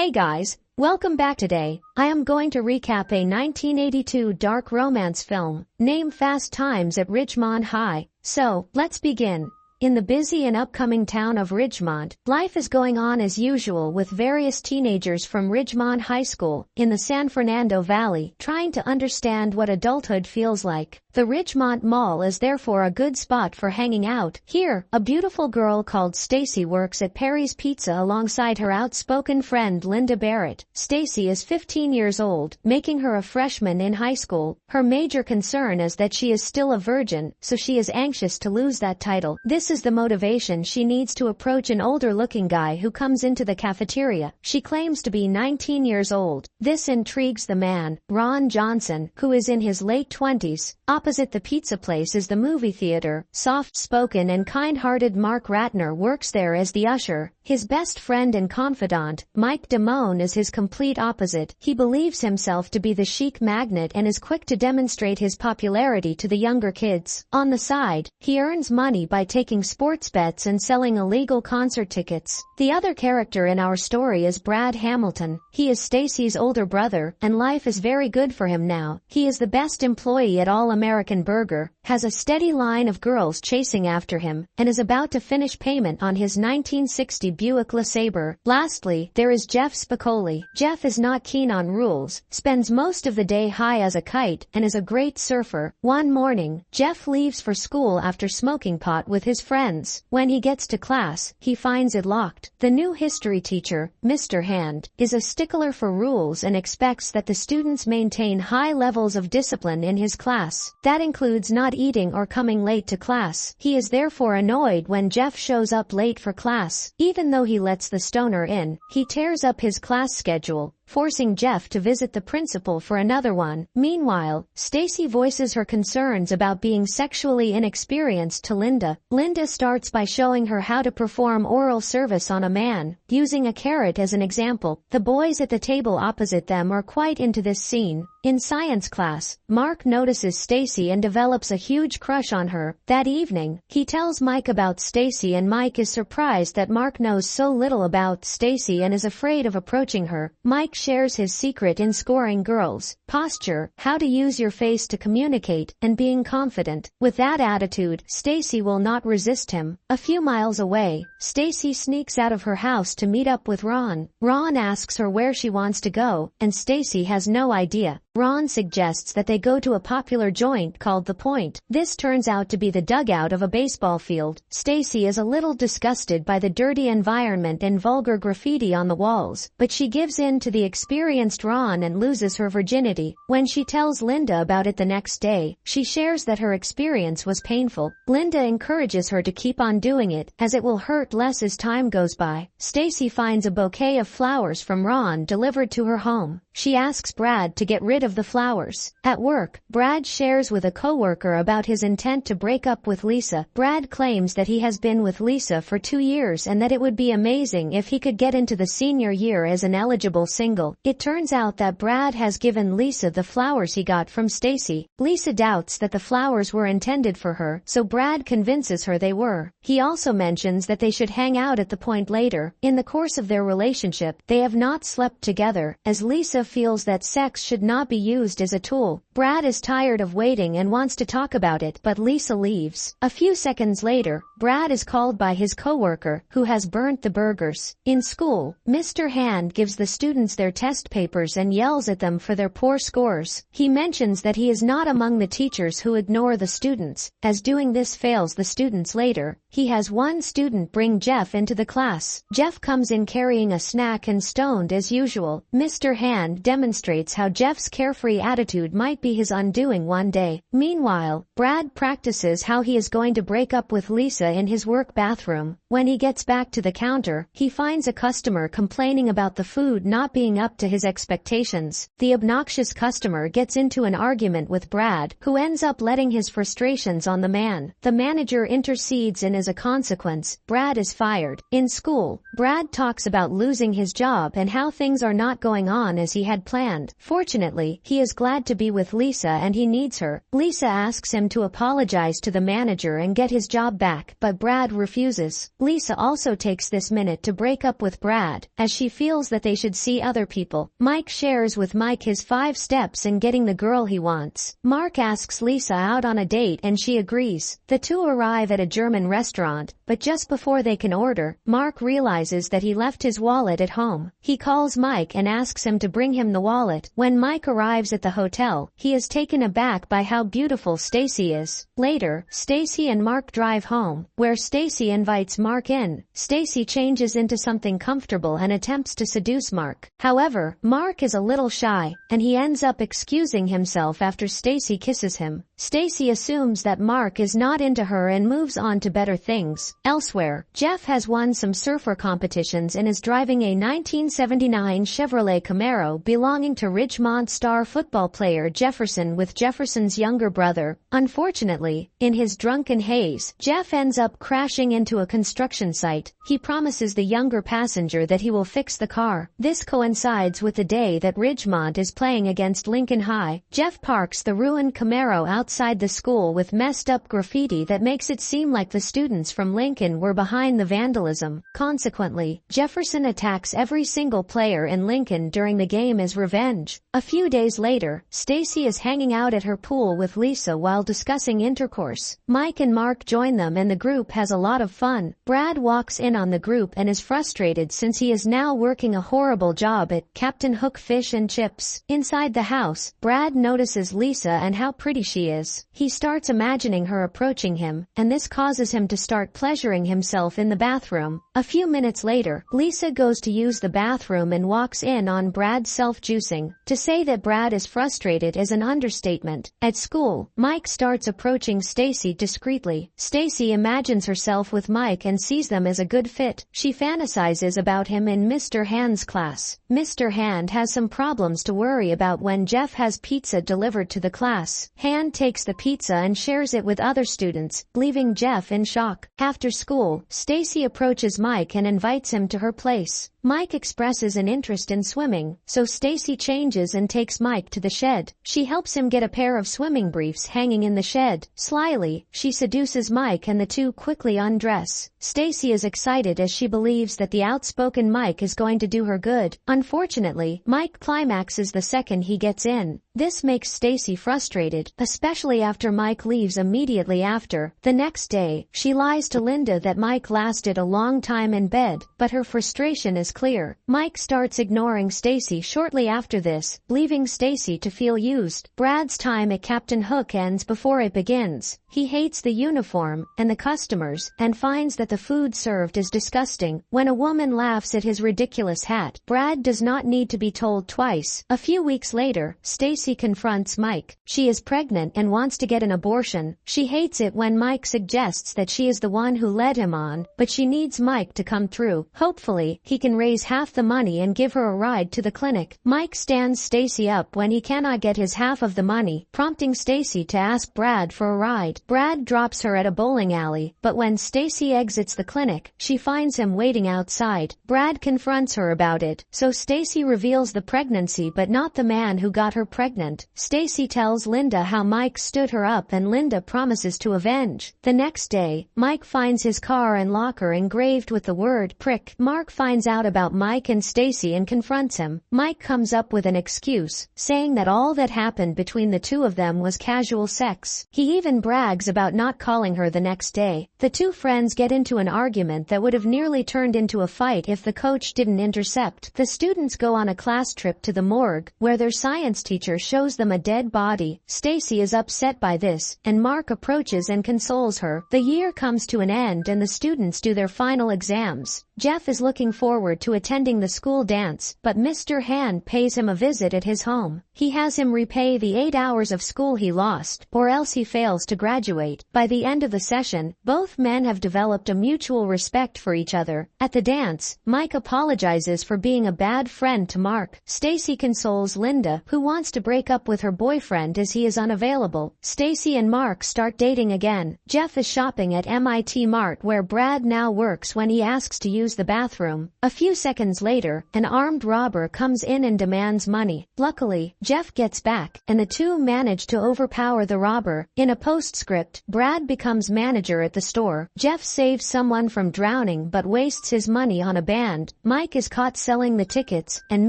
Hey guys, welcome back. Today, I am going to recap a 1982 dark romance film named Fast Times at Ridgemont High. So, let's begin. In the busy and upcoming town of Ridgemont, life is going on as usual with various teenagers from Ridgemont High School in the San Fernando Valley trying to understand what adulthood feels like. The Ridgemont Mall is therefore a good spot for hanging out. Here, a beautiful girl called Stacy works at Perry's Pizza alongside her outspoken friend Linda Barrett. Stacy is 15 years old, making her a freshman in high school. Her major concern is that she is still a virgin, so she is anxious to lose that title. This is the motivation she needs to approach an older-looking guy who comes into the cafeteria. She claims to be 19 years old. This intrigues the man, Ron Johnson, who is in his late 20s. Opposite the pizza place is the movie theater. Soft-spoken and kind-hearted Mark Ratner works there as the usher. His best friend and confidant, Mike Damone, is his complete opposite. He believes himself to be the chic magnet and is quick to demonstrate his popularity to the younger kids. On the side, he earns money by taking sports bets and selling illegal concert tickets. The other character in our story is Brad Hamilton. He is Stacy's older brother, and life is very good for him now. He is the best employee at All American Burger, has a steady line of girls chasing after him, and is about to finish payment on his 1960 Buick LeSabre. Lastly, there is Jeff Spicoli. Jeff is not keen on rules, spends most of the day high as a kite, and is a great surfer. One morning, Jeff leaves for school after smoking pot with his friends. When he gets to class, he finds it locked. The new history teacher, Mr. Hand, is a stickler for rules and expects that the students maintain high levels of discipline in his class. That includes not eating or coming late to class. He is therefore annoyed when Jeff shows up late for class. Even though he lets the stoner in, he tears up his class schedule, forcing Jeff to visit the principal for another one. Meanwhile, Stacy voices her concerns about being sexually inexperienced to Linda. Linda starts by showing her how to perform oral service on a man, using a carrot as an example. The boys at the table opposite them are quite into this scene. In science class, Mark notices Stacy and develops a huge crush on her. That evening, he tells Mike about Stacy, and Mike is surprised that Mark knows so little about Stacy and is afraid of approaching her. Mike shares his secret in scoring girls: posture, how to use your face to communicate, and being confident. With that attitude, Stacy will not resist him. A few miles away, Stacy sneaks out of her house to meet up with Ron. Ron asks her where she wants to go, and Stacy has no idea. Ron suggests that they go to a popular joint called The Point. This turns out to be the dugout of a baseball field. Stacy is a little disgusted by the dirty environment and vulgar graffiti on the walls, but she gives in to the experienced Ron and loses her virginity. When she tells Linda about it the next day, she shares that her experience was painful. Linda encourages her to keep on doing it, as it will hurt less as time goes by. Stacy finds a bouquet of flowers from Ron delivered to her home. She asks Brad to get rid of the flowers. At work, Brad shares with a coworker about his intent to break up with Lisa. Brad claims that he has been with Lisa for 2 years and that it would be amazing if he could get into the senior year as an eligible single. It turns out that Brad has given Lisa the flowers he got from Stacy. Lisa doubts that the flowers were intended for her, so Brad convinces her they were. He also mentions that they should hang out at the point later. In the course of their relationship, they have not slept together, as Lisa feels that sex should not be used as a tool. Brad is tired of waiting and wants to talk about it, but Lisa leaves. A few seconds later, Brad is called by his coworker, who has burnt the burgers. In school, Mr. Hand gives the students their test papers and yells at them for their poor scores. He mentions that he is not among the teachers who ignore the students, as doing this fails the students later. He has one student bring Jeff into the class. Jeff comes in carrying a snack and stoned as usual. Mr. Hand demonstrates how Jeff's carefree attitude might be his undoing one day. Meanwhile, Brad practices how he is going to break up with Lisa in his work bathroom. When he gets back to the counter, he finds a customer complaining about the food not being up to his expectations. The obnoxious customer gets into an argument with Brad, who ends up letting his frustrations on the man. The manager intercedes and as a consequence, Brad is fired. In school, Brad talks about losing his job and how things are not going on as he had planned. Fortunately, he is glad to be with Lisa and he needs her. Lisa asks him to apologize to the manager and get his job back, but Brad refuses. Lisa also takes this minute to break up with Brad, as she feels that they should see other people. Mike shares with Mike his 5 steps in getting the girl he wants. Mark asks Lisa out on a date and she agrees. The two arrive at a German restaurant, but just before they can order, Mark realizes that he left his wallet at home. He calls Mike and asks him to bring him the wallet. When Mike arrives at the hotel, he is taken aback by how beautiful Stacy is. Later, Stacy and Mark drive home, where Stacy invites Mark in. Stacy changes into something comfortable and attempts to seduce Mark. However, Mark is a little shy, and he ends up excusing himself after Stacy kisses him. Stacy assumes that Mark is not into her and moves on to better things. Elsewhere, Jeff has won some surfer competitions and is driving a 1979 Chevrolet Camaro belonging to Ridgemont star football player Jefferson with Jefferson's younger brother. Unfortunately, in his drunken haze, Jeff ends up crashing into a construction site. He promises the younger passenger that he will fix the car. This coincides with the day that Ridgemont is playing against Lincoln High. Jeff parks the ruined Camaro outside the school with messed up graffiti that makes it seem like the students from Lincoln were behind the vandalism. Consequently, Jefferson attacks every single player in Lincoln during the game as revenge. A few days later, Stacy is hanging out at her pool with Lisa while discussing intercourse. Mike and Mark join them and the group has a lot of fun. Brad walks in on the group and is frustrated since he is now working a horrible job at Captain Hook Fish and Chips. Inside the house, Brad notices Lisa and how pretty she is. He starts imagining her approaching him, and this causes him to start pleasuring himself in the bathroom. A few minutes later, Lisa goes to use the bathroom and walks in on Brad self-juicing. To say that Brad is frustrated is an understatement. At school, Mike starts approaching Stacy discreetly. Stacy imagines herself with Mike and sees them as a good fit. She fantasizes about him in Mr. Hand's class. Mr. Hand has some problems to worry about when Jeff has pizza delivered to the class. Hand takes the pizza and shares it with other students, leaving Jeff in shock. After school, Stacy approaches Mike and invites him to her place. Mike expresses an interest in swimming, so Stacy changes and takes Mike to the shed. She helps him get a pair of swimming briefs hanging in the shed. Slyly, she seduces Mike and the two quickly undress. Stacy is excited as she believes that the outspoken Mike is going to do her good. Unfortunately, Mike climaxes the second he gets in. This makes Stacy frustrated, especially after Mike leaves immediately after. The next day, she lies to Linda that Mike lasted a long time in bed, but her frustration is clear. Mike starts ignoring Stacy shortly after this, leaving Stacy to feel used. Brad's time at Captain Hook ends before it begins. He hates the uniform and the customers and finds that the food served is disgusting. When a woman laughs at his ridiculous hat, Brad does not need to be told twice. A few weeks later, Stacy confronts Mike. She is pregnant and wants to get an abortion. She hates it when Mike suggests that she is the one who led him on, but she needs Mike to come through. Hopefully, he can raise half the money and give her a ride to the clinic. Mike stands Stacy up when he cannot get his half of the money, prompting Stacy to ask Brad for a ride. Brad drops her at a bowling alley, but when Stacy exits the clinic, she finds him waiting outside. Brad confronts her about it, so Stacy reveals the pregnancy but not the man who got her pregnant. Stacy tells Linda how Mike stood her up and Linda promises to avenge. The next day, Mike finds his car and locker engraved with the word prick. Mark finds out about Mike and Stacy and confronts him. Mike comes up with an excuse, saying that all that happened between the two of them was casual sex. He even brags about not calling her the next day. The two friends get into an argument that would have nearly turned into a fight if the coach didn't intercept. The students go on a class trip to the morgue, where their science teacher shows them a dead body. Stacy is upset by this, and Mark approaches and consoles her. The year comes to an end and the students do their final exams. Jeff is looking forward to attending the school dance, but Mr. Hand pays him a visit at his home. He has him repay the 8 hours of school he lost, or else he fails to graduate. By the end of the session, both men have developed a mutual respect for each other. At the dance, Mike apologizes for being a bad friend to Mark. Stacy consoles Linda, who wants to break up with her boyfriend as he is unavailable. Stacy and Mark start dating again. Jeff is shopping at MIT Mart where Brad now works when he asks to use the bathroom. A few seconds later, an armed robber comes in and demands money. Luckily, Jeff gets back, and the two manage to overpower the robber. In a postscript, Brad becomes manager at the store. Jeff saves someone from drowning but wastes his money on a band. Mike is caught selling the tickets, and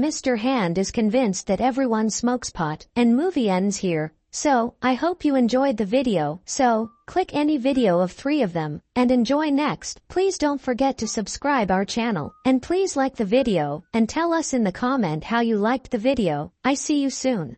Mr. Hand is convinced that everyone smokes pot. And movie ends here. So, I hope you enjoyed the video. So, click any video of 3 of them, and enjoy next. Please don't forget to subscribe our channel, and please like the video, and tell us in the comment how you liked the video. I see you soon.